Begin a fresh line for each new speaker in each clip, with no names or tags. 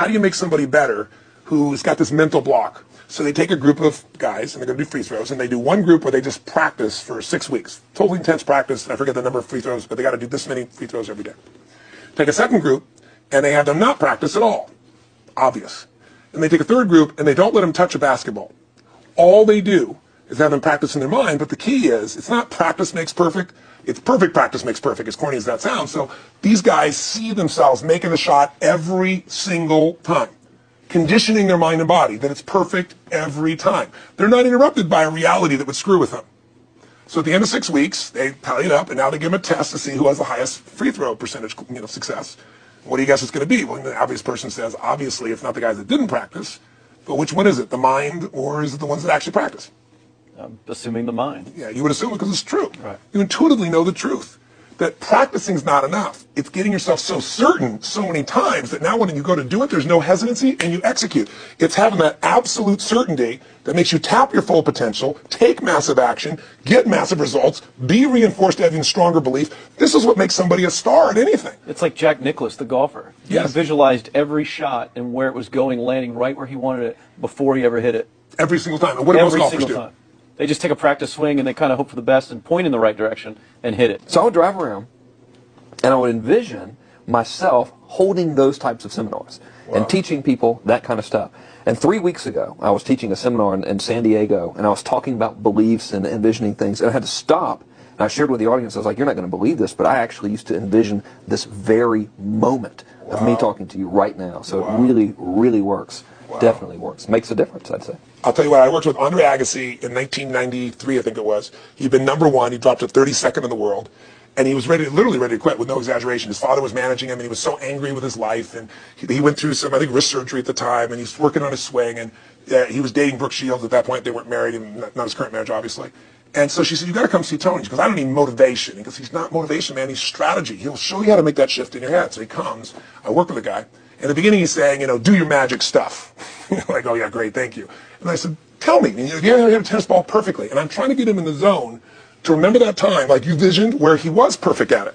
how do you make somebody better who's got this mental block? So they take a group of guys, and they're going to do free throws, and they do one group where they just practice for 6 weeks. Totally intense practice. I forget the number of free throws, but they got to do this many free throws every day. Take a second group, and they have them not practice at all. Obvious. And they take a third group, and they don't let them touch a basketball. All they do is have them practice in their mind, but the key is, it's not practice makes perfect, it's perfect practice makes perfect, as corny as that sounds. So these guys see themselves making the shot every single time, conditioning their mind and body that it's perfect every time. They're not interrupted by a reality that would screw with them. So at the end of 6 weeks, they tally it up, and now they give them a test to see who has the highest free throw percentage, success. What do you guess it's going to be? Well, the obvious person says, obviously, it's not the guys that didn't practice, but which one is it, the mind, or is it the ones that actually practice?
I'm assuming the mind.
Yeah, you would assume it because it's true.
Right.
You intuitively know the truth. That practicing is not enough. It's getting yourself so certain so many times that now when you go to do it, there's no hesitancy and you execute. It's having that absolute certainty that makes you tap your full potential, take massive action, get massive results, be reinforced to having stronger belief. This is what makes somebody a star at anything.
It's like Jack Nicklaus, the golfer.
Yes.
He visualized every shot and where it was going, landing right where he wanted it before he ever hit it.
Every single time. And what do most golfers do?
Time. They just take a practice swing and they kind of hope for the best and point in the right direction and hit it.
So I would drive around and I would envision myself holding those types of seminars and teaching people that kind of stuff. And 3 weeks ago, I was teaching a seminar in San Diego, and I was talking about beliefs and envisioning things, and I had to stop. And I shared with the audience, I was like, you're not going to believe this, but I actually used to envision this very moment of me talking to you right now. So it really, really works. Definitely works. Makes a difference, I'd say.
I'll tell you what, I worked with Andre Agassi in 1993, I think it was. He'd been #1. He dropped to 32nd in the world. And he was literally ready to quit with no exaggeration. His father was managing him, and he was so angry with his life. And he went through some, I think, wrist surgery at the time, and he's working on his swing. And he was dating Brooke Shields at that point. They weren't married, and not his current marriage, obviously. And so she said, you got to come see Tony. She goes, I don't need motivation. He goes, he's not motivation, man. He's strategy. He'll show you how to make that shift in your head. So he comes. I work with the guy. In the beginning, he's saying, do your magic stuff. Like, oh, yeah, great, thank you. And I said, tell me. And he hit a tennis ball perfectly. And I'm trying to get him in the zone to remember that time, like you visioned, where he was perfect at it.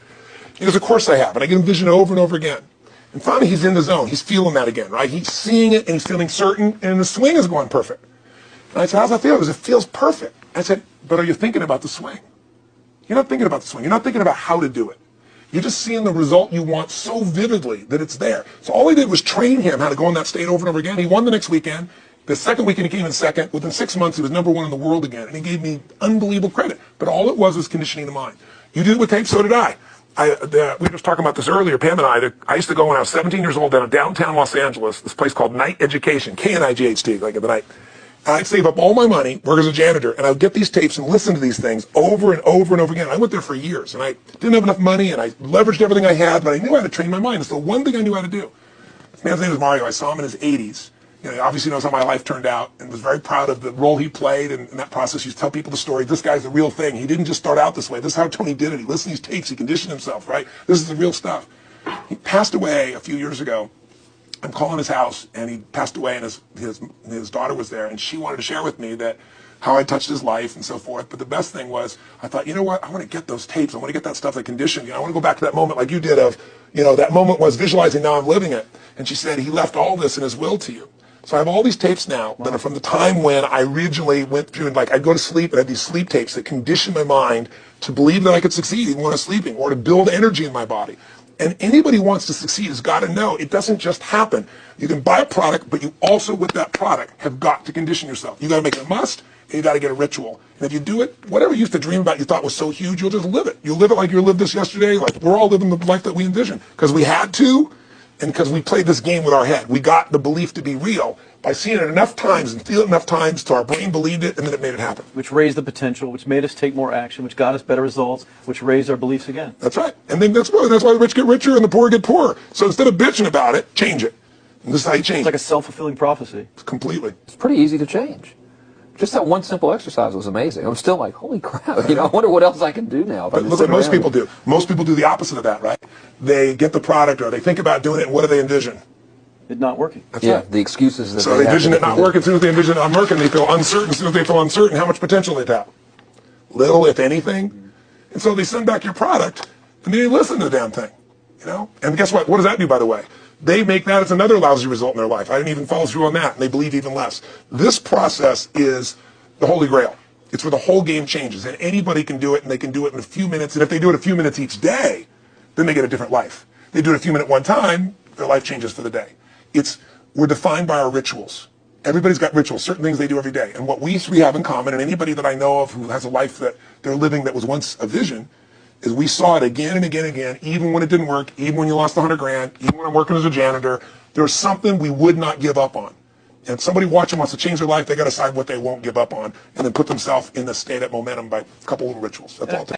He goes, of course I have. And I get him vision over and over again. And finally, he's in the zone. He's feeling that again, right? He's seeing it, and he's feeling certain, and the swing is going perfect. And I said, how's that feel? He goes, it feels perfect. I said, but are you thinking about the swing? You're not thinking about the swing. You're not thinking about how to do it. You're just seeing the result you want so vividly that it's there. So all I did was train him how to go in that state over and over again. He won the next weekend. The second weekend, he came in second. Within 6 months, he was #1 in the world again. And he gave me unbelievable credit. But all it was conditioning the mind. You did it with tape, so did I. We were just talking about this earlier, Pam and I used to go when I was 17 years old down in downtown Los Angeles, this place called Night Education, K-N-I-G-H-T, like at the night. I'd save up all my money, work as a janitor, and I would get these tapes and listen to these things over and over and over again. I went there for years, and I didn't have enough money, and I leveraged everything I had, but I knew how to train my mind. It's the one thing I knew how to do. This man's name is Mario. I saw him in his 80s. He obviously knows how my life turned out, and was very proud of the role he played in that process. He used to tell people the story. This guy's the real thing. He didn't just start out this way. This is how Tony did it. He listened to these tapes. He conditioned himself, right? This is the real stuff. He passed away a few years ago. I'm calling his house, and he passed away, and his daughter was there, and she wanted to share with me that how I touched his life and so forth. But the best thing was, I thought, you know what? I want to get those tapes. I want to get that stuff that conditioned. I want to go back to that moment like you did of, that moment was visualizing, now I'm living it. And she said, he left all this in his will to you. So I have all these tapes now that are from the time when I originally went through, and I'd go to sleep and I had these sleep tapes that conditioned my mind to believe that I could succeed even when I was sleeping, or to build energy in my body. And anybody who wants to succeed has got to know it doesn't just happen. You can buy a product, but you also, with that product, have got to condition yourself. You got to make it a must, and you got to get a ritual. And if you do it, whatever you used to dream about you thought was so huge, you'll just live it. You'll live it like you lived this yesterday, like we're all living the life that we envisioned. Because we had to, and because we played this game with our head. We got the belief to be real by seeing it enough times and feeling it enough times till our brain believed it, and then it made it happen.
Which raised the potential, which made us take more action, which got us better results, which raised our beliefs again.
That's right. And then that's why the rich get richer and the poor get poorer. So instead of bitching about it, change it. And this is how you change it.
It's like a self-fulfilling prophecy.
Completely.
It's pretty easy to change. Just that one simple exercise was amazing. I'm still like, holy crap, I wonder what else I can do now.
But look what most people do. Most people do the opposite of that, right? They get the product, or they think about doing it, and what do they envision?
It not working.
That's
yeah,
right.
the excuses that
so they envision it not working. As soon as they envision it not working, they feel uncertain. As soon as they feel uncertain, how much potential they tap? Little, if anything. And so they send back your product, and they didn't listen to the damn thing. And guess what? What does that do, by the way? they make that as another lousy result in their life. I didn't even follow through on that, and they believe even less. This process is the Holy Grail. It's where the whole game changes, and anybody can do it, and they can do it in a few minutes. And if they do it a few minutes each day, then they get a different life. They do it a few minutes one time, their life changes for the day. We're defined by our rituals. Everybody's got rituals, certain things they do every day. And what we three have in common, and anybody that I know of who has a life that they're living that was once a vision, is we saw it again and again and again, even when it didn't work, even when you lost 100 grand, even when I'm working as a janitor. There's something we would not give up on. And if somebody watching wants to change their life, they got to decide what they won't give up on and then put themselves in the state of momentum by a couple of rituals. That's all.